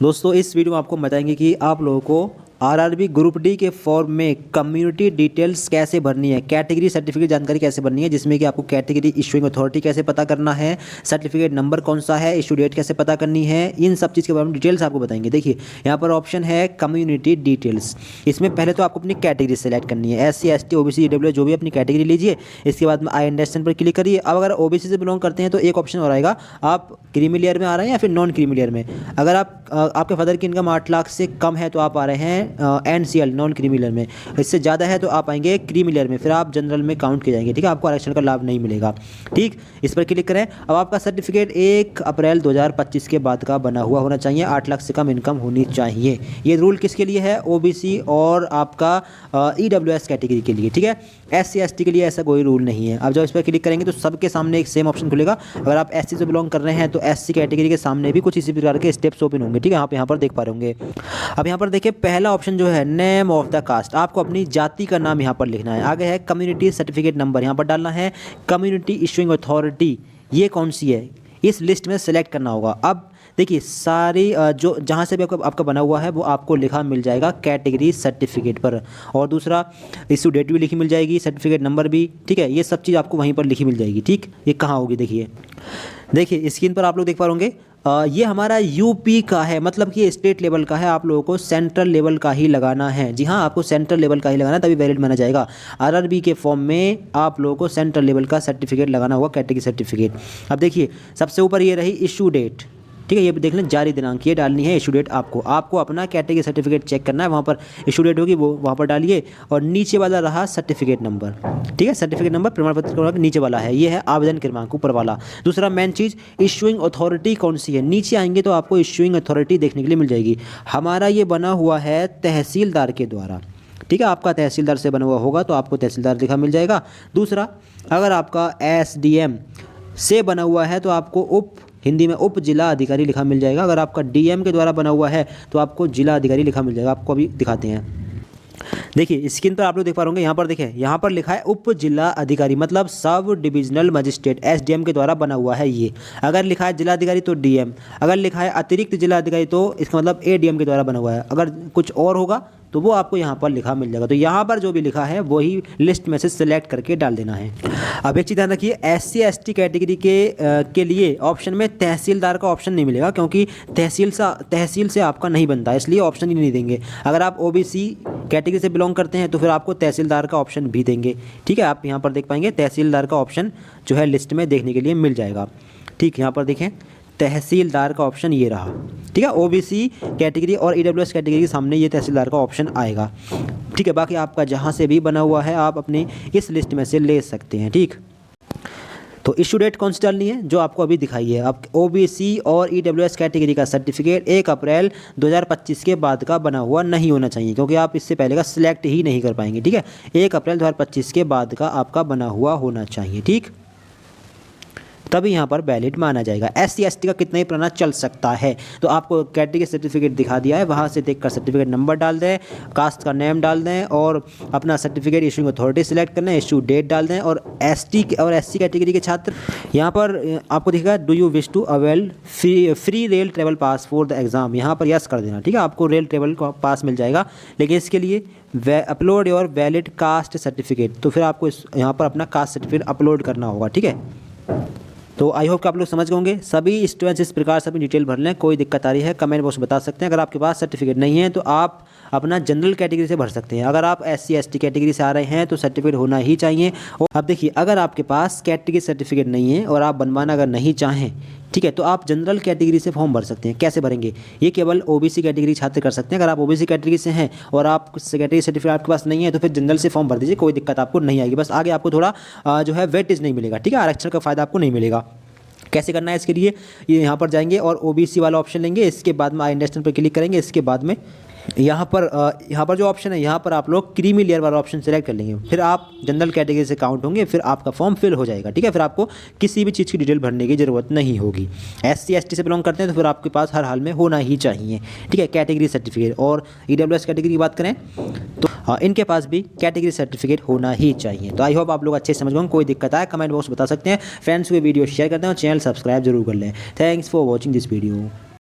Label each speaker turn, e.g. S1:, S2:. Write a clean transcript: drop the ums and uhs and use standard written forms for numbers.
S1: दोस्तों इस वीडियो में आपको बताएंगे कि आप लोगों को आरआरबी ग्रुप डी के फॉर्म में कम्युनिटी डिटेल्स कैसे भरनी है, कैटेगरी सर्टिफिकेट जानकारी कैसे भरनी है, जिसमें कि आपको कैटेगरी इशूइंग अथॉरिटी कैसे पता करना है, सर्टिफिकेट नंबर कौन सा है, इशू डेट कैसे पता करनी है, इन सब चीज़ के बारे में डिटेल्स आपको बताएंगे। देखिए यहाँ पर ऑप्शन है कम्युनिटी डिटेल्स। इसमें पहले तो आपको अपनी कैटेगरी सेलेक्ट करनी है, SC ST OBC EWS जो भी अपनी कैटेगरी लीजिए। इसके बाद में आई अंडरस्टैंड पर क्लिक करिए। अब अगर OBC से बिलोंग करते हैं तो एक ऑप्शन और आएगा, आप क्रीमी लेयर में आ रहे हैं या फिर नॉन क्रीमी लेयर में। अगर आपके फादर की इनकम 8 लाख से कम है तो आप आ रहे हैं NCL नॉन क्रीमी लेयर में, इससे ज़्यादा है तो आप आएंगे क्रीमी लेयर में, फिर आप जनरल में काउंट किए जाएंगे। ठीक है, आपको आरक्षण का लाभ नहीं मिलेगा। ठीक, इस पर क्लिक करें। अब आपका सर्टिफिकेट 1 अप्रैल 2025 के बाद का बना हुआ होना चाहिए, 8 लाख से कम इनकम होनी चाहिए। ये रूल किसके लिए है? OBC और आपका EWS कैटेगरी के लिए। ठीक है, SC ST के लिए ऐसा कोई रूल नहीं है। अब जब इस पर क्लिक करेंगे तो सबके सामने एक सेम ऑप्शन खुलेगा। अगर आप SC से बिलोंग कर रहे हैं तो SC कैटेगरी के सामने भी कुछ इसी प्रकार के स्टेप्स ओपन होंगे। ठीक है, आप यहाँ पर देख पा रहे होंगे। अब यहाँ पर देखिए पहला ऑप्शन जो है नेम ऑफ द कास्ट, आपको अपनी जाति का नाम यहाँ पर लिखना है। आगे है कम्युनिटी सर्टिफिकेट नंबर, यहाँ पर डालना है। कम्युनिटी इशूइंग अथॉरिटी ये कौन सी है, इस लिस्ट में सेलेक्ट करना होगा। अब देखिए सारी जो जहाँ से भी आपका बना हुआ है वो आपको लिखा मिल जाएगा कैटेगरी सर्टिफिकेट पर, और दूसरा इशू डेट भी लिखी मिल जाएगी, सर्टिफिकेट नंबर भी। ठीक है, ये सब चीज़ आपको वहीं पर लिखी मिल जाएगी। ठीक, ये कहाँ होगी देखिए स्क्रीन पर आप लोग देख पा होंगे। ये हमारा यूपी का है, मतलब कि ये स्टेट लेवल का है। आप लोगों को सेंट्रल लेवल का ही लगाना है। जी हाँ, आपको सेंट्रल लेवल का ही लगाना है, तभी वैलिड माना जाएगा। आरआरबी के फॉर्म में आप लोगों को सेंट्रल लेवल का सर्टिफिकेट लगाना होगा, कैटेगरी सर्टिफिकेट। अब देखिए सबसे ऊपर ये रही इशू डेट। ठीक है, ये देख लें, जारी दिनांक ये डालनी है। इशू डेट आपको अपना कैटेगरी सर्टिफिकेट चेक करना है, वहाँ पर इशू डेट होगी वो वहाँ पर डालिए। और नीचे वाला रहा सर्टिफिकेट नंबर। ठीक है, सर्टिफिकेट नंबर प्रमाण पत्र के नीचे वाला है, ये है आवेदन क्रमांक ऊपर वाला। दूसरा मेन चीज़ इशूइंग अथॉरिटी कौन सी है, नीचे आएंगे तो आपको इशूइंग अथॉरिटी देखने के लिए मिल जाएगी। हमारा ये बना हुआ है तहसीलदार के द्वारा। ठीक है, आपका तहसीलदार से बना हुआ होगा तो आपको तहसीलदार लिखा मिल जाएगा। दूसरा, अगर आपका SDM से बना हुआ है तो आपको हिंदी में उप जिला अधिकारी लिखा मिल जाएगा। अगर आपका DM के द्वारा बना हुआ है तो आपको जिला अधिकारी लिखा मिल जाएगा। आपको अभी दिखाते हैं। देखिए स्क्रीन पर आप लोग देख पा रहे होंगे, यहाँ पर देखें, यहाँ पर लिखा है उप जिला अधिकारी, मतलब सब डिविजनल मजिस्ट्रेट SDM के द्वारा बना हुआ है ये। अगर लिखा है जिला अधिकारी तो DM, अगर लिखा है अतिरिक्त जिला अधिकारी तो इसका मतलब ADM के द्वारा बना हुआ है। अगर कुछ और होगा तो वो आपको यहाँ पर लिखा मिल जाएगा। तो यहाँ पर जो भी लिखा है वही लिस्ट में से सिलेक्ट करके डाल देना है। अब एक चीज़ ध्यान रखिए, SC ST कैटेगरी के लिए ऑप्शन में तहसीलदार का ऑप्शन नहीं मिलेगा, क्योंकि तहसील से आपका नहीं बनता, इसलिए ऑप्शन ही नहीं देंगे। अगर आप OBC कैटेगरी से बिलोंग करते हैं तो फिर आपको तहसीलदार का ऑप्शन भी देंगे। ठीक है, आप यहाँ पर देख पाएंगे तहसीलदार का ऑप्शन जो है लिस्ट में देखने के लिए मिल जाएगा। ठीक, यहाँ पर देखें तहसीलदार का ऑप्शन ये रहा। ठीक है, OBC कैटेगरी और EWS कैटेगरी के सामने ये तहसीलदार का ऑप्शन आएगा। ठीक है, बाकी आपका जहाँ से भी बना हुआ है आप अपनी इस लिस्ट में से ले सकते हैं। ठीक, तो इशू डेट कौन सी डालनी है, जो आपको अभी दिखाई है। अब OBC और EWS कैटेगरी का सर्टिफिकेट 1 अप्रैल 2025 के बाद का बना हुआ नहीं होना चाहिए, क्योंकि आप इससे पहले का सिलेक्ट ही नहीं कर पाएंगे। ठीक है, 1 अप्रैल 2025 के बाद का आपका बना हुआ होना चाहिए। ठीक, तभी यहाँ पर वैलिड माना जाएगा। SC ST का कितना ही पुराना चल सकता है। तो आपको कैटेगरी सर्टिफिकेट दिखा दिया है, वहाँ से देखकर सर्टिफिकेट नंबर डाल दें, कास्ट का नेम डाल दें और अपना सर्टिफिकेट इशूइंग अथॉरिटी सेलेक्ट करना है, इशू डेट डाल दें। और ST और SC कैटेगरी के छात्र यहाँ पर आपको दिखेगा do you wish to avail free rail travel pass for the exam, यहाँ पर यस कर देना। ठीक है, आपको रेल ट्रेवल का पास मिल जाएगा, लेकिन इसके लिए upload your valid caste certificate, तो फिर आपको यहाँ पर अपना कास्ट सर्टिफिकेट अपलोड करना होगा। ठीक है, तो आई होप कि आप लोग समझ गए होंगे। सभी स्टूडेंट्स इस प्रकार से अपनी डिटेल भर लें। कोई दिक्कत आ रही है कमेंट बॉक्स बता सकते हैं। अगर आपके पास सर्टिफिकेट नहीं है तो आप अपना जनरल कैटेगरी से भर सकते हैं। अगर आप SC ST कैटेगरी से आ रहे हैं तो सर्टिफिकेट होना ही चाहिए। और अब देखिए, अगर आपके पास कैटेगरी सर्टिफिकेट नहीं है और आप बनवाना अगर नहीं चाहें, ठीक है, तो आप जनरल कैटेगरी से फॉर्म भर सकते हैं। कैसे भरेंगे, ये केवल OBC कैटेगरी छात्र कर सकते हैं। अगर आप OBC कैटेगरी से हैं और आप कैटेगरी सर्टिफिकेट आपके पास नहीं है तो फिर जनरल से फॉर्म भर दीजिए, कोई दिक्कत आपको नहीं आएगी। बस आगे आपको थोड़ा जो है वेटेज नहीं मिलेगा। ठीक है, आरक्षण का फ़ायदा आपको नहीं मिलेगा। कैसे करना है इसके लिए, ये यहाँ पर जाएंगे और OBC वाला ऑप्शन लेंगे, इसके बाद में आई अंडरस्टैंड पर क्लिक करेंगे। इसके बाद में यहाँ पर जो ऑप्शन है, यहाँ पर आप लोग क्रीमी लेयर वाला ऑप्शन सेलेक्ट कर लेंगे। फिर आप जनरल कैटेगरी से काउंट होंगे, फिर आपका फॉर्म फिल हो जाएगा। ठीक है, फिर आपको किसी भी चीज़ की डिटेल भरने की ज़रूरत नहीं होगी। SC ST से बिलोंग करते हैं तो फिर आपके पास हर हाल में होना ही चाहिए। ठीक है, कैटेगरी सर्टिफिकेट। और EWS कैटेगरी की बात करें तो इनके पास भी कैटेगरी सर्टिफिकेट होना ही चाहिए। तो आई होप आप लोग अच्छे समझ गए। कोई दिक्कत आए कमेंट बॉक्स बता सकते हैं। फ्रेंड्स को वीडियो शेयर करते हैं और चैनल सब्सक्राइब जरूर कर लें। Thanks for watching this video.